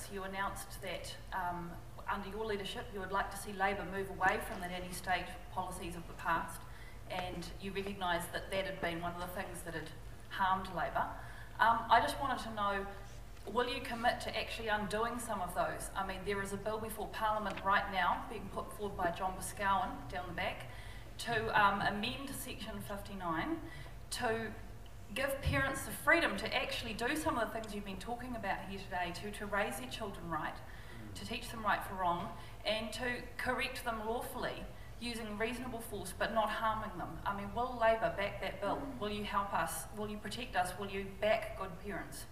conference, you announced that under your leadership, you would like to see Labor move away from the nanny state policies of the past, and you recognised that that had been one of the things that had harmed Labor. I just wanted to know, will you commit to actually undoing some of those? I mean, there is a bill before Parliament right now, being put forward by John Boscawen down the back, to amend Section 59 to give parents the freedom to actually do some of the things you've been talking about here today, to raise their children right, to teach them right for wrong, and to correct them lawfully using reasonable force but not harming them. I mean, will Labor back that bill? Will you help us? Will you protect us? Will you back good parents?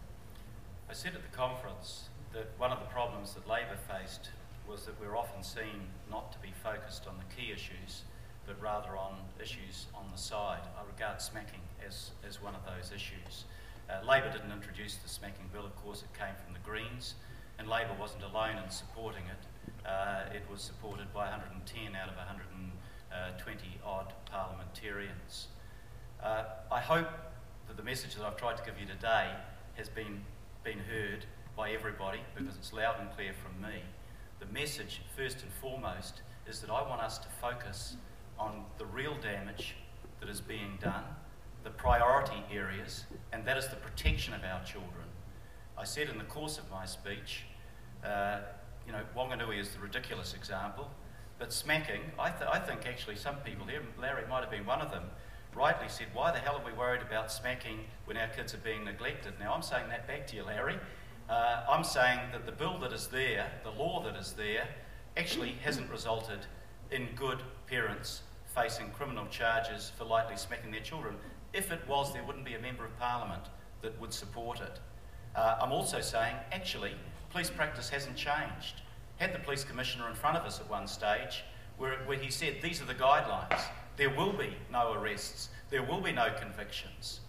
I said at the conference that one of the problems that Labor faced was that we're often seen not to be focused on the key issues, but rather on issues on the side. I regard smacking as one of those issues. Labor didn't introduce the smacking bill, of course. It came from the Greens, and Labor wasn't alone in supporting it. It was supported by 110 out of 120 odd parliamentarians. I hope that the message that I've tried to give you today has been heard by everybody, because it's loud and clear from me. The message, first and foremost, is that I want us to focus on the real damage that is being done, the priority areas, and that is the protection of our children. I said in the course of my speech, Wanganui is the ridiculous example, but smacking, I think actually some people here, Larry might have been one of them, rightly said, why the hell are we worried about smacking when our kids are being neglected? Now, I'm saying that back to you, Larry. I'm saying that the bill that is there, the law that is there, actually hasn't resulted in good parents facing criminal charges for lightly smacking their children. If it was, there wouldn't be a Member of Parliament that would support it. I'm also saying, actually, police practice hasn't changed. Had the Police Commissioner in front of us at one stage where he said, these are the guidelines. There will be no arrests. There will be no convictions.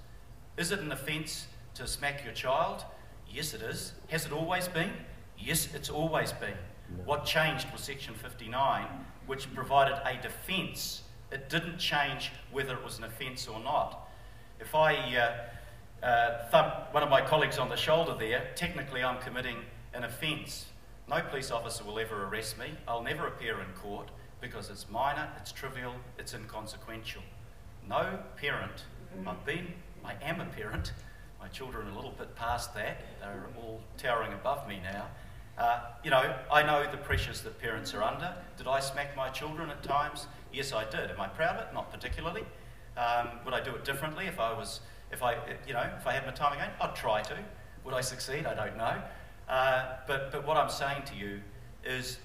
Is it an offence to smack your child? Yes, it is. Has it always been? Yes, it's always been. What changed was Section 59, which provided a defence. It didn't change whether it was an offence or not. If I thump one of my colleagues on the shoulder there, technically I'm committing an offence. No police officer will ever arrest me. I'll never appear in court because it's minor, it's trivial, it's inconsequential. No parent, I am a parent. My children are a little bit past that. They're all towering above me now. I know the pressures that parents are under. Did I smack my children at times? Yes, I did. Am I proud of it? Not particularly. Would I do it differently if I had my time again? I'd try to. Would I succeed? I don't know. But what I'm saying to you is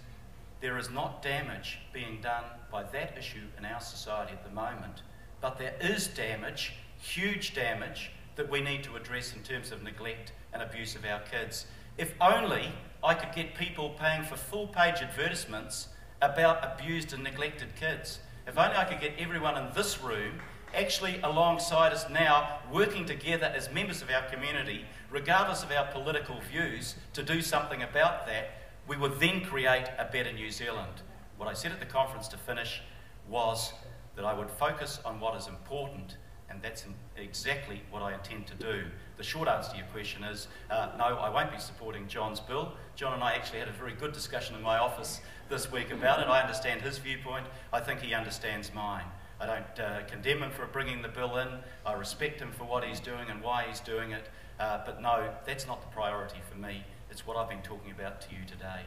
there is not damage being done by that issue in our society at the moment, but there is damage, huge damage, that we need to address in terms of neglect and abuse of our kids. If only I could get people paying for full-page advertisements about abused and neglected kids. If only I could get everyone in this room actually alongside us now, working together as members of our community, regardless of our political views, to do something about that, we would then create a better New Zealand. What I said at the conference to finish was that I would focus on what is important, and that's exactly what I intend to do. The short answer to your question is, no, I won't be supporting John's bill. John and I actually had a very good discussion in my office this week about it. I understand his viewpoint. I think he understands mine. I don't condemn him for bringing the bill in. I respect him for what he's doing and why he's doing it. But no, that's not the priority for me. It's what I've been talking about to you today.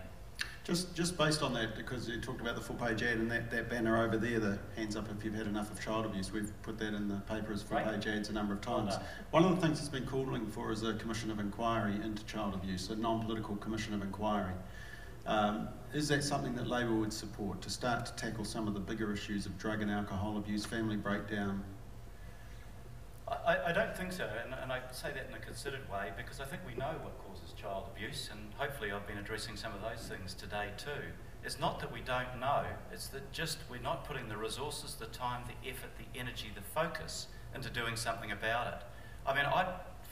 Just based on that, because you talked about the full-page ad and that banner over there, the hands up if you've had enough of child abuse, we've put that in the paper as full-page ads a number of times. One of the things that's been calling for is a commission of inquiry into child abuse, a non-political commission of inquiry. Is that something that Labor would support, to start to tackle some of the bigger issues of drug and alcohol abuse, family breakdown? I don't think so, and I say that in a considered way, because I think we know what causes child abuse, and hopefully I've been addressing some of those things today too. It's not that we don't know, it's that just we're not putting the resources, the time, the effort, the energy, the focus into doing something about it. I mean,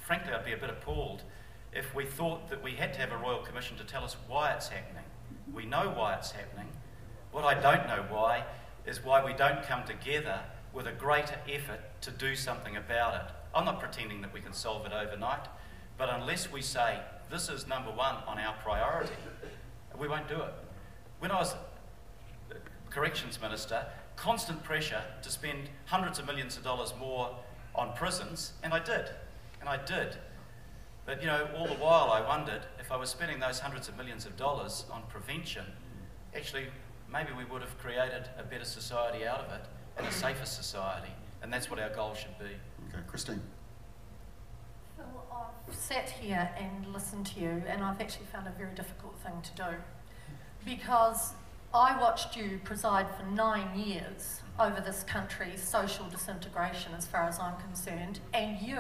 frankly, I'd be a bit appalled if we thought that we had to have a Royal Commission to tell us why it's happening. We know why it's happening. What I don't know why is why we don't come together with a greater effort to do something about it. I'm not pretending that we can solve it overnight, but unless we say, this is number one on our priority. We won't do it. When I was Corrections Minister, constant pressure to spend hundreds of millions of dollars more on prisons, and I did. But, you know, all the while I wondered if I was spending those hundreds of millions of dollars on prevention, actually, maybe we would have created a better society out of it and a safer society. And that's what our goal should be. Okay, Christine. Phil, I've sat here and listened to you, and I've actually found a very difficult thing to do, because I watched you preside for 9 years over this country's social disintegration, as far as I'm concerned, and you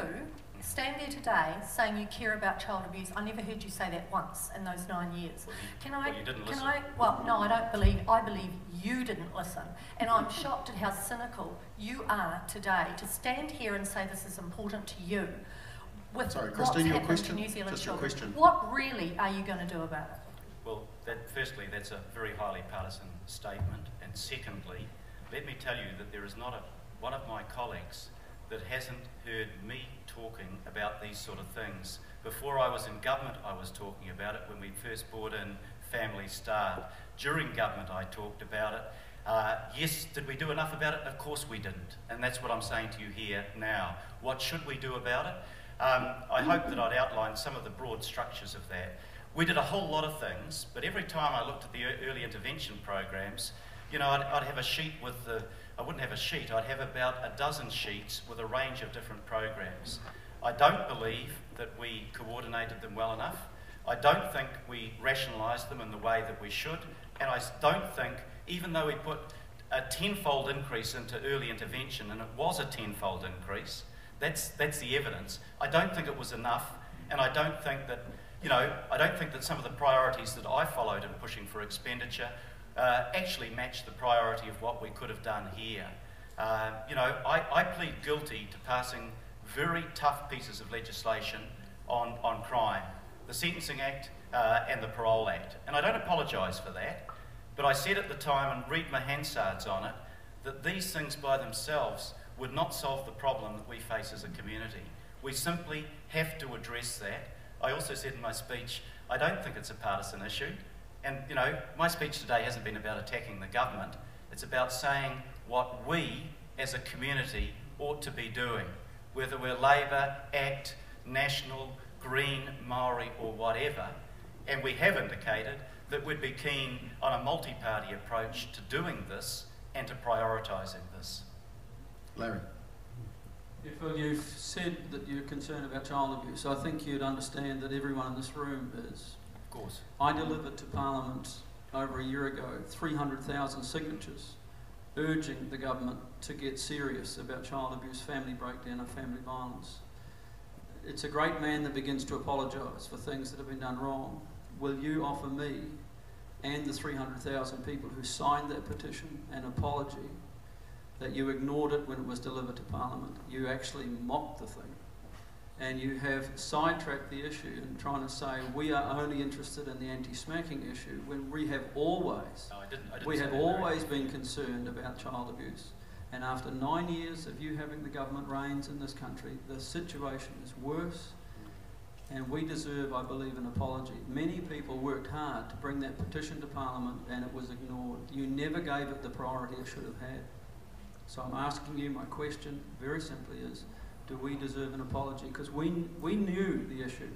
stand there today saying you care about child abuse. I never heard you say that once in those 9 years. You didn't listen. Well, no, I believe you didn't listen. And I'm shocked at how cynical you are today to stand here and say this is important to you. With Sorry, Christine, your question? New Zealand Just your children. question. What really are you going to do about it? Well, firstly, that's a very highly partisan statement. And secondly, let me tell you that there is not one of my colleagues that hasn't heard me talking about these sort of things. Before I was in government, I was talking about it when we first brought in Family Start. During government, I talked about it. Yes, did we do enough about it? Of course we didn't. And that's what I'm saying to you here now. What should we do about it? I hope that I'd outlined some of the broad structures of that. We did a whole lot of things, but every time I looked at the early intervention programs, you know, I'd have a sheet with I wouldn't have a sheet, I'd have about a dozen sheets with a range of different programs. I don't believe that we coordinated them well enough. I don't think we rationalised them in the way that we should, and I don't think, even though we put a tenfold increase into early intervention, and it was a tenfold increase, that's the evidence, I don't think it was enough, and I don't think that, you know, I don't think that some of the priorities that I followed in pushing for expenditure actually match the priority of what we could have done here. You know, I plead guilty to passing very tough pieces of legislation on crime, the Sentencing Act and the Parole Act. And I don't apologise for that, but I said at the time, and read my Hansards on it, that these things by themselves would not solve the problem that we face as a community. We simply have to address that. I also said in my speech, I don't think it's a partisan issue. And, you know, my speech today hasn't been about attacking the government. It's about saying what we, as a community, ought to be doing. Whether we're Labour, ACT, National, Green, Maori, or whatever. And we have indicated that we'd be keen on a multi-party approach to doing this and to prioritising this. Larry. Yeah, Phil, you've said that you're concerned about child abuse. I think you'd understand that everyone in this room is. Of course. I delivered to Parliament over a year ago 300,000 signatures urging the government to get serious about child abuse, family breakdown and family violence. It's a great man that begins to apologise for things that have been done wrong. Will you offer me and the 300,000 people who signed that petition an apology that you ignored it when it was delivered to Parliament? You actually mocked the thing. And you have sidetracked the issue and trying to say we are only interested in the anti-smacking issue when we have always, been concerned about child abuse. And after 9 years of you having the government reins in this country, the situation is worse, and we deserve, I believe, an apology. Many people worked hard to bring that petition to Parliament and it was ignored. You never gave it the priority it should have had. So I'm asking you, my question very simply is, do we deserve an apology? Because we knew the issue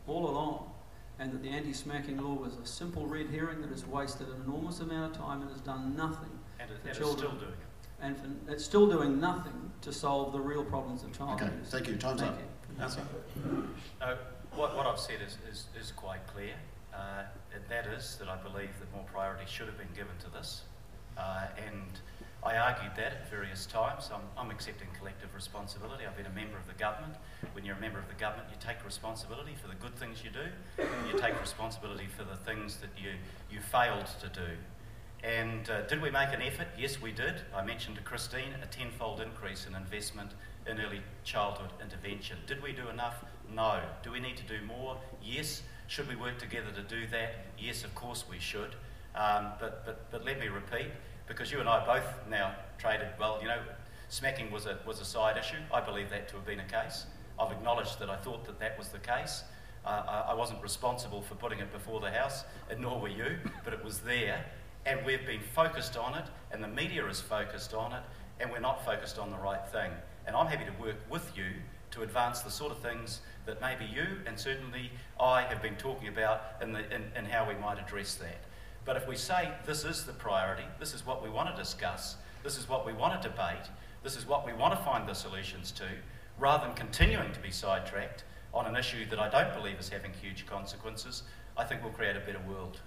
all along, and that the anti-smacking law was a simple red herring that has wasted an enormous amount of time and has done nothing for children. It's still doing it. And it's still doing nothing to solve the real problems of child abuse. Thank you. Time's up. Answer. What I've said is quite clear. And that is that I believe that more priority should have been given to this. And I argued that at various times. I'm accepting collective responsibility. I've been a member of the government. When you're a member of the government, you take responsibility for the good things you do, and you take responsibility for the things that you failed to do. And did we make an effort? Yes, we did. I mentioned to Christine a tenfold increase in investment in early childhood intervention. Did we do enough? No. Do we need to do more? Yes. Should we work together to do that? Yes, of course we should. But let me repeat, because you and I both now traded, well, you know, smacking was a side issue. I believe that to have been a case. I've acknowledged that I thought that was the case. I wasn't responsible for putting it before the House, and nor were you, but it was there, and we've been focused on it, and the media is focused on it, and we're not focused on the right thing. And I'm happy to work with you to advance the sort of things that maybe you and certainly I have been talking about in how we might address that. But if we say this is the priority, this is what we want to discuss, this is what we want to debate, this is what we want to find the solutions to, rather than continuing to be sidetracked on an issue that I don't believe is having huge consequences, I think we'll create a better world.